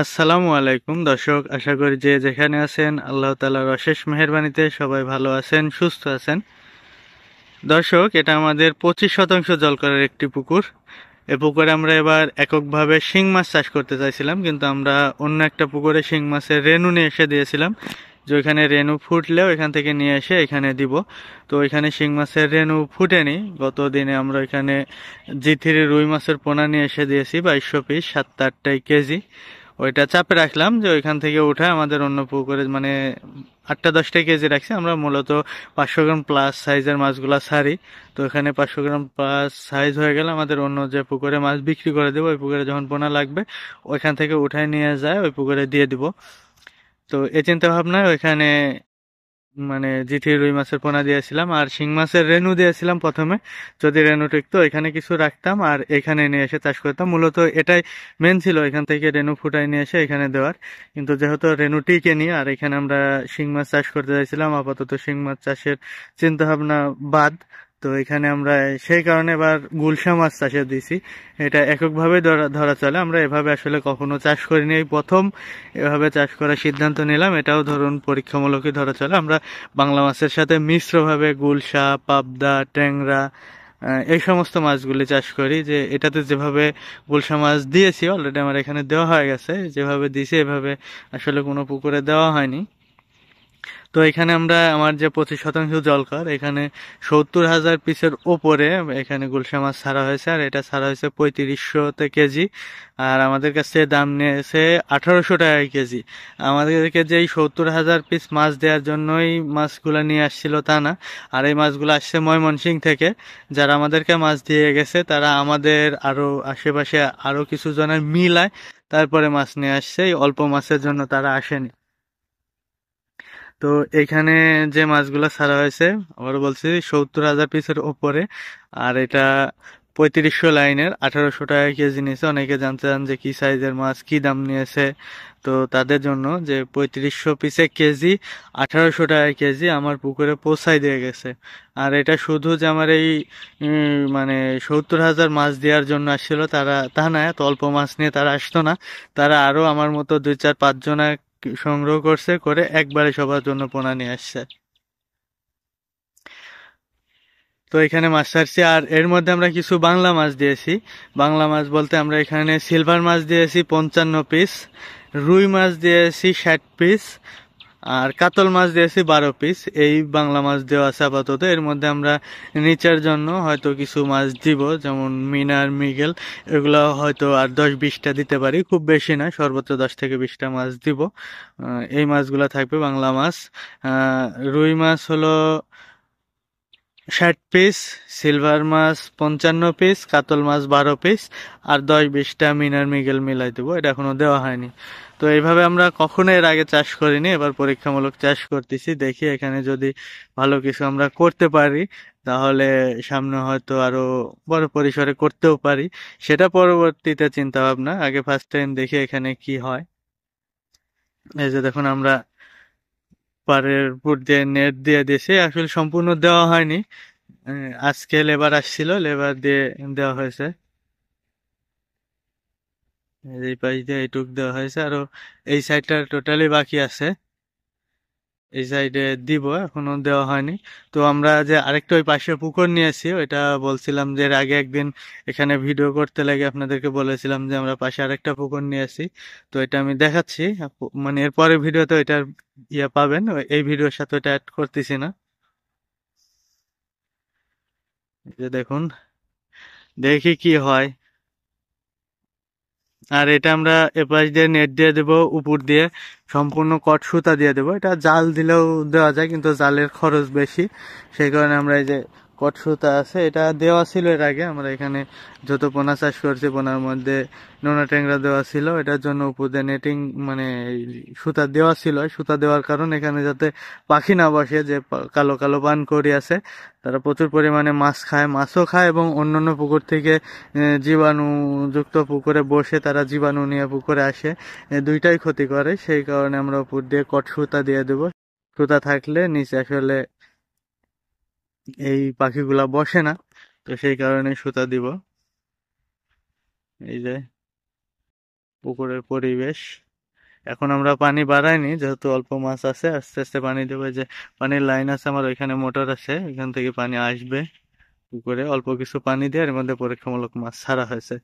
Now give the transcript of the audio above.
আসসালামু আলাইকুম দর্শক, আশা করি যে যেখানে আছেন আল্লাহ তাআলার অশেষ মেহেরবানিতে সবাই ভালো আছেন, সুস্থ আছেন। দর্শক, এটা আমাদের 25% জল করার একটি পুকুর। এ পুকুরে আমরা এবার এককভাবে শিং মাছ চাষ করতে চাইছিলাম, কিন্তু আমরা অন্য একটা পুকুরে শিং মাছের রেনু নিয়ে এসে দিয়েছিলাম, যে ওইখানে রেনু ফুটলেও এখান থেকে নিয়ে এসে এখানে দিব। তো ওইখানে শিং মাছের রেনু ফুটেনি। গত দিনে আমরা ওইখানে জি3 রুই মাছের পোনা নিয়ে এসে দিয়েছি 2200 পিস, 7-8 কেজি। ওইটা চাপে রাখলাম যে ওইখান থেকে উঠে আমাদের অন্য পুকুরে মানে 8-10 কেজি রাখছি। আমরা মূলত 500 গ্রাম প্লাস সাইজের মাছগুলা ছাড়ি। তো এখানে 500 গ্রাম প্লাস সাইজ হয়ে গেলে আমাদের অন্য যে পুকুরে মাছ বিক্রি করে দেবো, ওই পুকুরে যখন পোনা লাগবে ওইখান থেকে উঠায় নিয়ে যায় ওই পুকুরে দিয়ে দিব। তো এই চিন্তা ভাবনায় ওইখানে মানে জি3 রুই মাছের পোনা দিয়েছিলাম আর শিং মাছের রেনু দিয়েছিলাম প্রথমে। যদি রেনু টিকতো এখানে কিছু রাখতাম আর এখানে নিয়ে এসে চাষ করতাম, মূলত এটাই মেন ছিল, এখান থেকে রেনু ফুটাই নিয়ে এসে এখানে দেওয়ার। কিন্তু যেহেতু রেনু টিকে নি আর এখানে আমরা শিং মাছ চাষ করতে চাইছিলাম, আপাতত শিং মাছ চাষের চিন্তা ভাবনা বাদ। তো এখানে আমরা সেই কারণে এবার গুলশা মাছ চাষে দিছি। এটা এককভাবে ধরা ধরা চলে, আমরা এভাবে আসলে কখনো চাষ করিনি, এই প্রথম এভাবে চাষ করার সিদ্ধান্ত নিলাম। এটাও ধরুন পরীক্ষামূলকই ধরা চলে। আমরা বাংলা মাছের সাথে মিশ্রভাবে গুলশা, পাবদা, ট্যাংরা এই সমস্ত মাছগুলি চাষ করি। যে এটাতে যেভাবে গুলশা মাছ দিয়েছি অলরেডি আমার এখানে দেওয়া হয়ে গেছে, যেভাবে দিয়েছি এভাবে আসলে কোনো পুকুরে দেওয়া হয়নি। তো এখানে আমরা আমার যে 25% জলকর, এখানে 70,000 পিসের ওপরে এখানে গুলশা মাছ ছাড়া হয়েছে, আর এটা ছাড়া হয়েছে 3500 কেজি। আর আমাদের কাছে দাম নিয়েছে 1800 টাকা কেজি। আমাদেরকে যে এই 70,000 পিস মাছ দেওয়ার জন্যই মাছগুলো নিয়ে আসছিল তা না, আর এই মাছগুলো আসছে ময়মনসিংহ থেকে। যারা আমাদেরকে মাছ দিয়ে গেছে তারা আমাদের আরো আশেপাশে আরো কিছু জনের মিলায় তারপরে মাছ নিয়ে আসছে, এই অল্প মাছের জন্য তারা আসেনি। তো এখানে যে মাছগুলো ছাড়া হয়েছে আবারও বলছি 70,000 পিসের ওপরে, আর এটা 3500 লাইনের 1800 টাকা কেজি নিয়েছে। অনেকে জানতে চান যে কি সাইজের মাছ, কি দাম নিয়েছে। তো তাদের জন্য যে 3500 পিসে কেজি 1800 টাকা কেজি আমার পুকুরে পৌঁছাই দিয়ে গেছে। আর এটা শুধু যে আমার এই মানে 70,000 মাছ দেওয়ার জন্য আসছিল তারা তা না, এত অল্প মাছ নিয়ে তারা আসতো না। তারা আরো আমার মতো 2-4-5 জন সংগ্রহ করছে, করে একবারে সবার জন্য পোনা নিয়ে আসছে। তো এখানে মাছ ছাড়ছি, আর এর মধ্যে আমরা কিছু বাংলা মাছ দিয়েছি। বাংলা মাছ বলতে আমরা এখানে সিলভার মাছ দিয়েছি 55 পিস, রুই মাছ দিয়েছি 60 পিস, আর কাতল মাছ দিয়েছি 12 পিস। এই বাংলা মাছ দেওয়া আছে আপাতত। এর মধ্যে আমরা নিচার জন্য হয়তো কিছু মাছ দিব, যেমন মিনার, মৃগেল, এগুলো হয়তো আর 10-20টা দিতে পারি, খুব বেশি না, সর্বোচ্চ 10 থেকে 20টা মাছ দিব। এই মাছগুলা থাকবে বাংলা মাছ। আহ, রুই মাছ হলো 60 পিস, সিলভার মাছ 55 পিস, কাতল মাছ 12 পিস, আর 10-20টা মিনার মৃগেল মিলাই দেবো। এটা এখনো দেওয়া হয়নি। তো এইভাবে আমরা কখনো এর আগে চাষ করিনি, এবার পরীক্ষামূলক চাষ করতেছি। দেখি এখানে যদি ভালো কিছু আমরা করতে পারি তাহলে সামনে হয়তো আরো বড় পরিসরে করতেও পারি, সেটা পরবর্তীতে চিন্তা ভাবনা। আগে ফার্স্ট টাইম দেখি এখানে কি হয়। এই যে দেখুন, আমরা পাড়ের উপর দিয়ে নেট দিয়ে দিয়েছি, আসলে সম্পূর্ণ দেওয়া হয়নি। আজকে লেবার আসছিল, লেবার দিয়ে দেওয়া হয়েছে। এই পাশ দিয়ে এইটুক দেওয়া হয়েছে, আরো এই সাইডটা টোটালি বাকি আছে। এই সাইডে দিব, এখনো দেওয়া হয়নি। তো আমরা যে আরেকটা ওই পাশে পুকুর নিয়েছি, ওইটা বলছিলাম যে এর আগে একদিন এখানে ভিডিও করতে লাগে আপনাদেরকে বলেছিলাম যে আমরা পাশে আরেকটা পুকুর নিয়েছি। তো এটা আমি দেখাচ্ছি, মানে এর পরের ভিডিওতে ওইটার পাবেন, এই ভিডিওর সাথে ওইটা অ্যাড করতেছি না। এই যে দেখুন, দেখি কি হয়। আর এটা আমরা এপাশ দিয়ে নেট দিয়ে দেবো, উপর দিয়ে সম্পূর্ণ কট সুতা দিয়ে দেবো। এটা জাল দিলেও দেওয়া যায়, কিন্তু জালের খরচ বেশি, সেই কারণে আমরা এই যে কট সুতা আছে এটা দেওয়া ছিল। এর আগে আমরা এখানে যত পোনা চাষ করছি পোনার মধ্যে নোনা ট্যাংরা দেওয়া ছিল, এটার জন্য উপর দিয়ে নেটিং মানে এই সুতা দেওয়া ছিল। সুতা দেওয়ার কারণে এখানে যাতে পাখি না বসে, যে কালো কালো পানকৌড়ি আছে তারা প্রচুর পরিমাণে মাছ খায়, মাছও খায়, এবং অন্যান্য পুকুর থেকে জীবাণুযুক্ত পুকুরে বসে তারা জীবাণু নিয়ে পুকুরে আসে, দুইটাই ক্ষতি করে। সেই কারণে আমরা উপর দিয়ে কট সুতা দিয়ে দেবো। সুতা থাকলে নিচে আসলে এই পাখিগুলা বসে না, তো সেই কারণে সুতা দিব। এই যে পুকুরের পরিবেশ। এখন আমরা পানি বাড়াইনি, যেহেতু অল্প মাছ আছে, আস্তে আস্তে পানি দেবো। যে পানির লাইন আছে আমার, ওইখানে মোটর আছে, এখান থেকে পানি আসবে পুকুরে। অল্প কিছু পানি দিয়ে এর মধ্যে পরীক্ষামূলক মাছ ছাড়া হয়েছে।